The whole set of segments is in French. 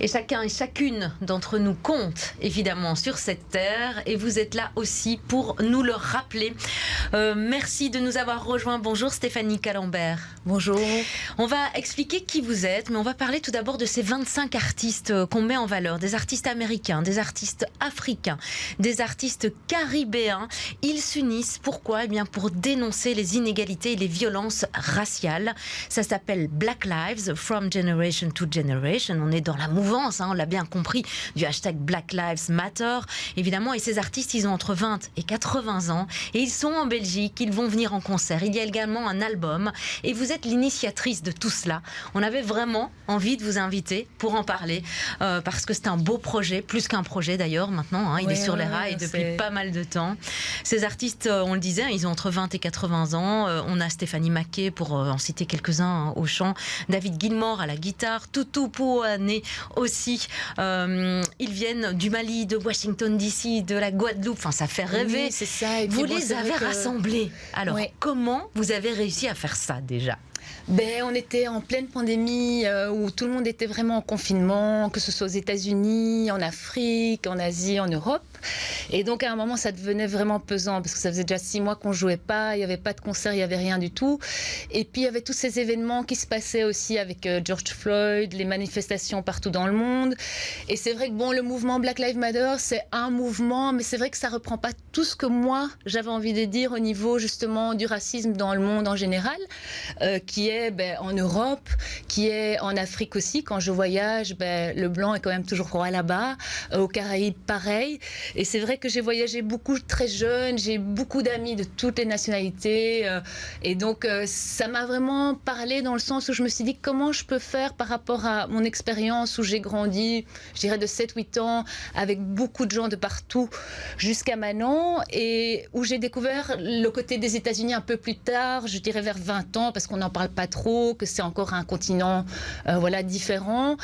Et chacun et chacune d'entre nous compte évidemment sur cette terre et vous êtes là aussi pour nous le rappeler. Merci de nous avoir rejoints. Bonjour Stéphanie Calambert. Bonjour. On va expliquer qui vous êtes, mais on va parler tout d'abord de ces 25 artistes qu'on met en valeur. Des artistes américains, des artistes africains, des artistes caribéens. Ils s'unissent. Pourquoi ? Eh bien pour dénoncer les inégalités et les violences raciales. Ça s'appelle Black Lives, From Generation to Generation. On est dans la mouvance, on l'a bien compris, du hashtag Black Lives Matter. Évidemment, et ces artistes, ils ont entre 20 et 80 ans. Et ils sont en Belgique, ils vont venir en concert. Il y a également un album. Et vous êtes l'initiatrice de tout cela. On avait vraiment envie de vous inviter pour en parler. Parce que c'est un beau projet, plus qu'un projet d'ailleurs maintenant. Il est sur les rails depuis pas mal de temps. Ces artistes, on le disait, ils ont entre 20 et 80 ans. On a Stéphanie Maquet, pour en citer quelques-uns, au chant. David Gilmour à la guitare. Tutu Pouane aussi. Ils viennent du Mali, de Washington DC, de la Guadeloupe. Enfin, ça fait rêver. Oui, c'est ça. Et vous les avez rassemblés. Alors, comment vous avez réussi à faire ça déjà ? On était en pleine pandémie où tout le monde était vraiment en confinement, que ce soit aux États-Unis, en Afrique, en Asie, en Europe. Et donc à un moment, ça devenait vraiment pesant parce que ça faisait déjà 6 mois qu'on jouait pas, il n'y avait pas de concert, il n'y avait rien du tout. Et puis il y avait tous ces événements qui se passaient aussi avec George Floyd, les manifestations partout dans le monde. Et c'est vrai que le mouvement Black Lives Matter, c'est un mouvement, mais c'est vrai que ça reprend pas tout ce que moi j'avais envie de dire au niveau justement du racisme dans le monde en général, qui est en Europe, qui est en Afrique aussi. Quand je voyage, le blanc est quand même toujours roi là-bas. Aux Caraïbes, pareil. Et c'est vrai que j'ai voyagé beaucoup très jeune, j'ai beaucoup d'amis de toutes les nationalités. Et donc, ça m'a vraiment parlé dans le sens où je me suis dit comment je peux faire par rapport à mon expérience où j'ai grandi, je dirais de 7-8 ans, avec beaucoup de gens de partout jusqu'à maintenant, et où j'ai découvert le côté des États-Unis un peu plus tard, je dirais vers 20 ans, parce qu'on n'en parle pas trop, que c'est encore un continent différent.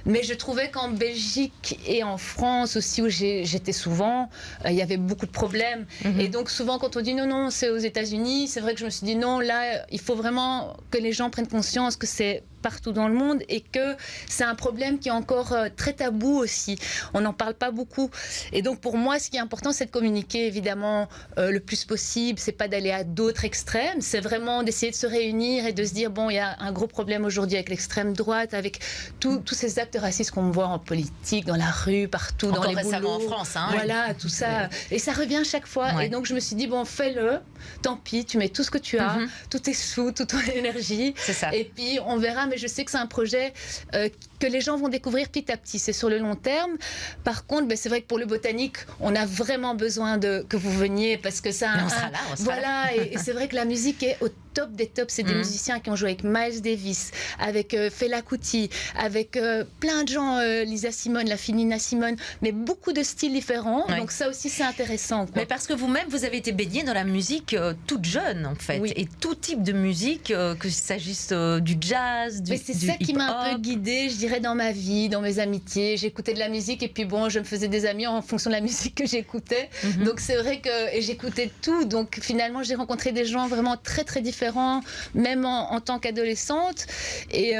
Mais je trouvais qu'en Belgique et en France aussi, où j'étais souvent, il y avait beaucoup de problèmes. Et donc souvent quand on dit non, c'est aux États-Unis, c'est vrai que je me suis dit non, là, il faut vraiment que les gens prennent conscience que c'est partout dans le monde et que c'est un problème qui est encore très tabou aussi. On n'en parle pas beaucoup. Et donc pour moi, ce qui est important, c'est de communiquer évidemment le plus possible. C'est pas d'aller à d'autres extrêmes. C'est vraiment d'essayer de se réunir et de se dire il y a un gros problème aujourd'hui avec l'extrême droite, avec tous ces actes racistes qu'on voit en politique, dans la rue, partout, encore dans les récemment boulots. en France. Voilà, tout ça. Et ça revient chaque fois. Et donc je me suis dit fais-le. Tant pis, tu mets tout ce que tu as, tous tes sous, toute ton énergie. C'est ça. Et puis on verra. Mais je sais que c'est un projet que les gens vont découvrir petit à petit. C'est sur le long terme. Par contre, c'est vrai que pour le botanique, on a vraiment besoin que vous veniez parce que ça. On sera là. Et c'est vrai que la musique est au top des tops. C'est des musiciens qui ont joué avec Miles Davis, avec Fela Kuti, avec plein de gens, Lisa Simone, la fille Nina Simone, mais beaucoup de styles différents. Donc ça aussi, c'est intéressant. Mais parce que vous-même, vous avez été baignée dans la musique toute jeune, en fait. Oui. Et tout type de musique, qu'il s'agisse du jazz, du hip-hop. Mais c'est ça qui m'a un peu guidée, je dirais, dans ma vie, dans mes amitiés. J'écoutais de la musique et puis je me faisais des amis en fonction de la musique que j'écoutais. Donc c'est vrai que j'écoutais tout. Donc finalement, j'ai rencontré des gens vraiment très très différents, même en tant qu'adolescente. Et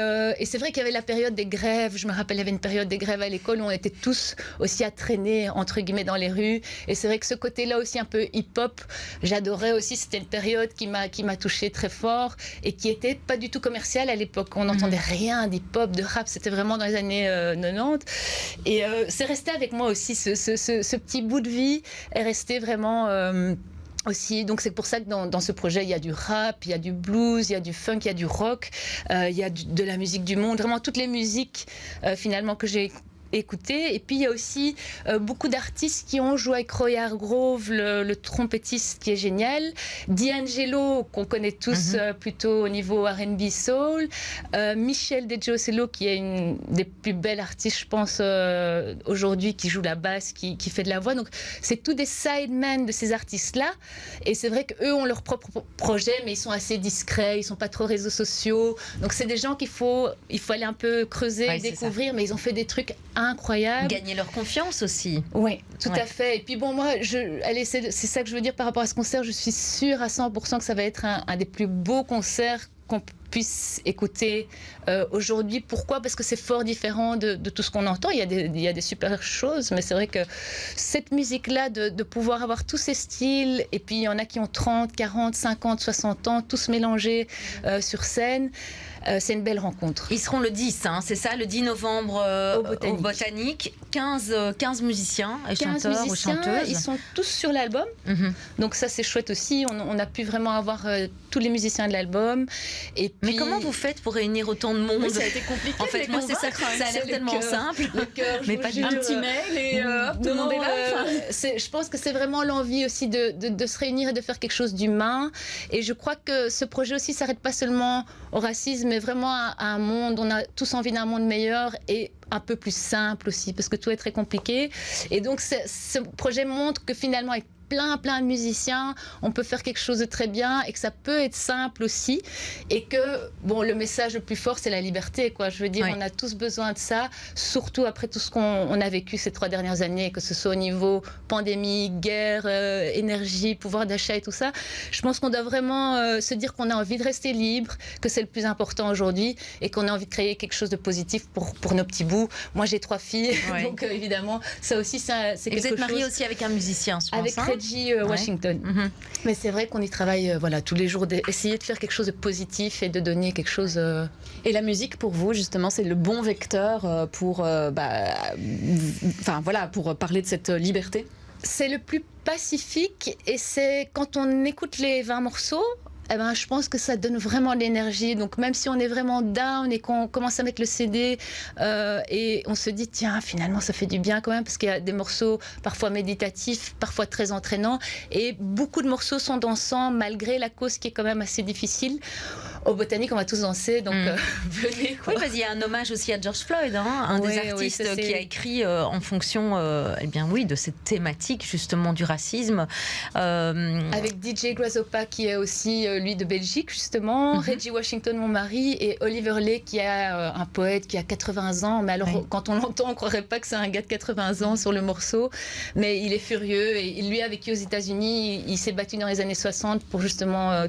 c'est vrai qu'il y avait la période des grèves. Je me rappelle, il y avait une période des grèves à l'école où on était tous aussi à traîner, entre guillemets, dans les rues. Et c'est vrai que ce côté-là aussi un peu hip-hop, j'adorais aussi. C'était une période qui m'a touchée très fort et qui était pas du tout commerciale à l'époque. On n'entendait rien d'hip-hop, de rap. C'était vraiment dans les années 90. Et c'est resté avec moi aussi. Ce petit bout de vie est resté vraiment... aussi, donc c'est pour ça que dans ce projet il y a du rap, il y a du blues, il y a du funk, il y a du rock, il y a de la musique du monde, vraiment toutes les musiques finalement que j'ai écouter. Et puis il y a aussi beaucoup d'artistes qui ont joué avec Roy Hargrove, le trompettiste qui est génial, D'Angelo qu'on connaît tous plutôt au niveau R&B soul, Michel Deggiosello qui est une des plus belles artistes je pense aujourd'hui, qui joue la basse, qui fait de la voix. Donc c'est tous des sidemen de ces artistes là, et c'est vrai qu'eux ont leur propre projet mais ils sont assez discrets, ils sont pas trop réseaux sociaux, donc c'est des gens il faut aller un peu creuser, découvrir, mais ils ont fait des trucs incroyable. Gagner leur confiance aussi. Oui, tout à fait. Et puis moi, c'est ça que je veux dire par rapport à ce concert. Je suis sûre à 100% que ça va être un des plus beaux concerts puisse écouter aujourd'hui. Pourquoi? Parce que c'est fort différent de tout ce qu'on entend. Il y a des super choses, mais c'est vrai que cette musique-là, de pouvoir avoir tous ces styles, et puis il y en a qui ont 30, 40, 50, 60 ans, tous mélangés sur scène, c'est une belle rencontre. Ils seront le 10, hein, c'est ça, le 10 novembre au Botanique. 15 musiciens et 15 chanteurs musiciens, ou chanteuses. ils sont tous sur l'album. Donc ça, c'est chouette aussi. On a pu vraiment avoir tous les musiciens de l'album. Et puis... Mais comment vous faites pour réunir autant de monde? Oui, ça a été compliqué. En fait, moi, c'est ça a l'air tellement simple. Le cœur, mais pas un petit mail et tout le monde est là. Je pense que c'est vraiment l'envie aussi de se réunir et de faire quelque chose d'humain. Et je crois que ce projet aussi s'arrête pas seulement au racisme, mais vraiment à un monde. On a tous envie d'un monde meilleur et un peu plus simple aussi, parce que tout est très compliqué. Et donc, ce projet montre que finalement, avec plein de musiciens, on peut faire quelque chose de très bien et que ça peut être simple aussi. Et que, bon, le message le plus fort, c'est la liberté, quoi. Je veux dire, on a tous besoin de ça, surtout après tout ce qu'on a vécu ces 3 dernières années, que ce soit au niveau pandémie, guerre, énergie, pouvoir d'achat et tout ça. Je pense qu'on doit vraiment se dire qu'on a envie de rester libre, que c'est le plus important aujourd'hui et qu'on a envie de créer quelque chose de positif pour nos petits bouts. Moi, j'ai 3 filles, donc évidemment, ça aussi, c'est quelque chose. Vous êtes mariée aussi avec un musicien, je pense, avec Reggie Washington. Mais c'est vrai qu'on y travaille tous les jours, d'essayer de faire quelque chose de positif et de donner quelque chose... Et la musique, pour vous, justement, c'est le bon vecteur pour parler de cette liberté? C'est le plus pacifique, et c'est quand on écoute les 20 morceaux, je pense que ça donne vraiment de l'énergie. Donc même si on est vraiment down et qu'on commence à mettre le CD et on se dit tiens, finalement ça fait du bien quand même, parce qu'il y a des morceaux parfois méditatifs, parfois très entraînants, et beaucoup de morceaux sont dansants malgré la cause qui est quand même assez difficile. Au Botanique, on va tous danser, donc venez, quoi. Oui, parce qu'il y a un hommage aussi à George Floyd, un des artistes qui a écrit en fonction de cette thématique justement du racisme. Avec DJ Grazopa qui est aussi lui de Belgique justement, Reggie Washington, mon mari, et Oliver Lay qui est un poète qui a 80 ans, mais alors quand on l'entend, on ne croirait pas que c'est un gars de 80 ans sur le morceau, mais il est furieux, et lui a vécu aux États-Unis, il s'est battu dans les années 60 pour justement...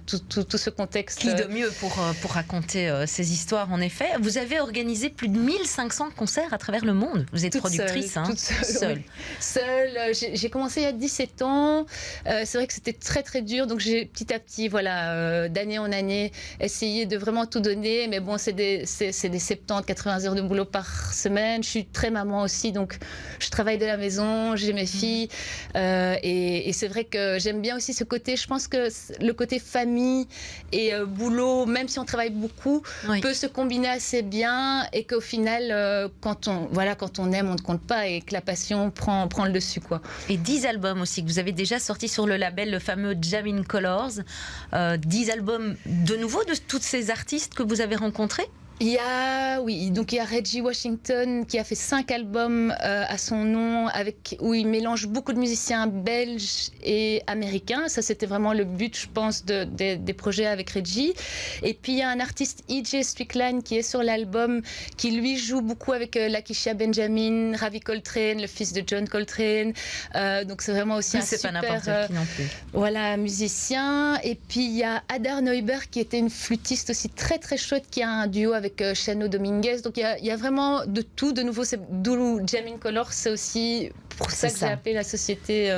tout ce contexte. Qui de mieux pour raconter ces histoires, en effet. Vous avez organisé plus de 1500 concerts à travers le monde. Vous êtes productrice, toute seule. Oui. Seule. J'ai commencé il y a 17 ans. C'est vrai que c'était très, très dur. Donc, j'ai petit à petit, d'année en année, essayé de vraiment tout donner. Mais bon, c'est des 70, 80 heures de boulot par semaine. Je suis très maman aussi. Donc, je travaille de la maison. J'ai mes filles. Et c'est vrai que j'aime bien aussi ce côté. Je pense que le côté famille et boulot, même si on travaille beaucoup, peut se combiner assez bien, et qu'au final, quand on aime, on ne compte pas, et que la passion prend le dessus, quoi. Et 10 albums aussi que vous avez déjà sortis sur le label, le fameux Jam in Colors. 10 albums de nouveau de toutes ces artistes que vous avez rencontrés? Il y a Reggie Washington qui a fait 5 albums à son nom, où il mélange beaucoup de musiciens belges et américains. Ça, c'était vraiment le but, je pense, des projets avec Reggie. Et puis, il y a un artiste, E.J. Strickland, qui est sur l'album, qui lui joue beaucoup avec Lakeisha Benjamin, Ravi Coltrane, le fils de John Coltrane. Donc, c'est vraiment aussi un super pas n'importe qui non plus. Musicien. Et puis, il y a Adar Neuber, qui était une flûtiste aussi très, très chouette, qui a un duo avec Chano Dominguez. Donc il y a vraiment de tout. De nouveau, c'est d'où Jam in Colors, c'est aussi pour ça que j'ai appelé la société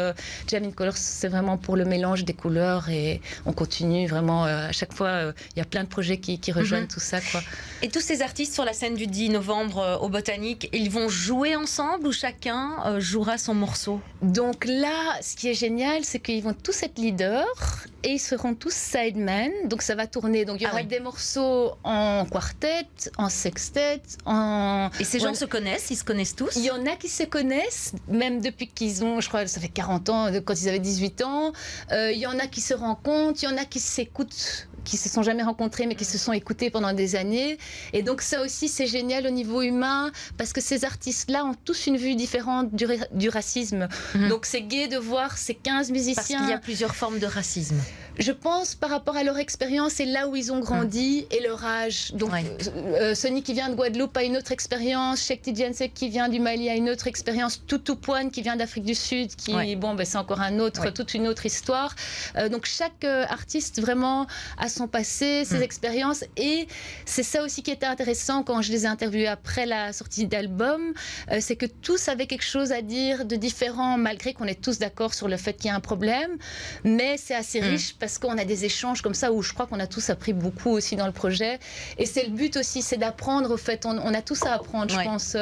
Jam in Colors. C'est vraiment pour le mélange des couleurs, et on continue vraiment à chaque fois. Il y a plein de projets qui rejoignent tout ça, quoi. Et tous ces artistes sur la scène du 10 novembre au Botanique, ils vont jouer ensemble ou chacun jouera son morceau? Donc là, ce qui est génial, c'est qu'ils vont tous être leaders et ils seront tous sidemen. Donc ça va tourner. Donc il y aura des morceaux en quartet, en sextet, Et ces gens se connaissent? Ils se connaissent tous? Il y en a qui se connaissent, même depuis qu'ils ont, je crois, ça fait 40 ans, quand ils avaient 18 ans. Il y en a qui se rencontrent, il y en a qui s'écoutent, qui se sont jamais rencontrés, mais qui se sont écoutés pendant des années. Et donc ça aussi, c'est génial au niveau humain, parce que ces artistes-là ont tous une vue différente du racisme. Donc c'est gai de voir ces 15 musiciens. Parce qu'il y a plusieurs formes de racisme. Je pense par rapport à leur expérience, c'est là où ils ont grandi et leur âge. Donc Sonny qui vient de Guadeloupe a une autre expérience, Shekti Jensek qui vient du Mali a une autre expérience, Toutou Pouane qui vient d'Afrique du Sud, qui c'est encore toute une autre histoire. Donc chaque artiste vraiment a son passé, ses expériences, et c'est ça aussi qui était intéressant quand je les ai interviewés après la sortie d'album, c'est que tous avaient quelque chose à dire de différent, malgré qu'on est tous d'accord sur le fait qu'il y a un problème, mais c'est assez riche parce qu'on a des échanges comme ça où je crois qu'on a tous appris beaucoup aussi dans le projet, et c'est le but aussi, c'est d'apprendre. Au fait, on a tous à apprendre, je pense,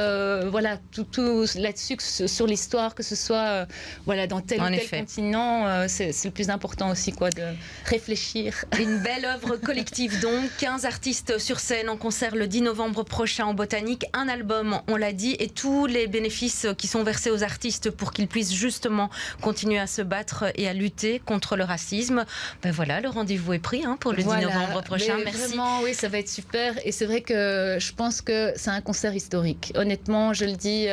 tout là-dessus, sur l'histoire, que ce soit dans tel ou tel continent, c'est le plus important aussi, de réfléchir. Une belle œuvre collective donc, 15 artistes sur scène en concert le 10 novembre prochain au Botanique, un album, on l'a dit, et tous les bénéfices qui sont versés aux artistes pour qu'ils puissent justement continuer à se battre et à lutter contre le racisme. Le rendez-vous est pris pour le 10 novembre prochain. Merci. Vraiment, oui, ça va être super, et c'est vrai que je pense que c'est un concert historique. Honnêtement, je le dis,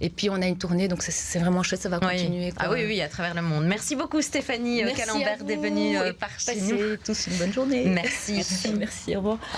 et puis on a une tournée, donc c'est vraiment chouette, ça va continuer. Oui, à travers le monde. Merci beaucoup Stéphanie Calembert d'être venue par chez nous. Passez tous une bonne journée. Merci. Merci, au revoir.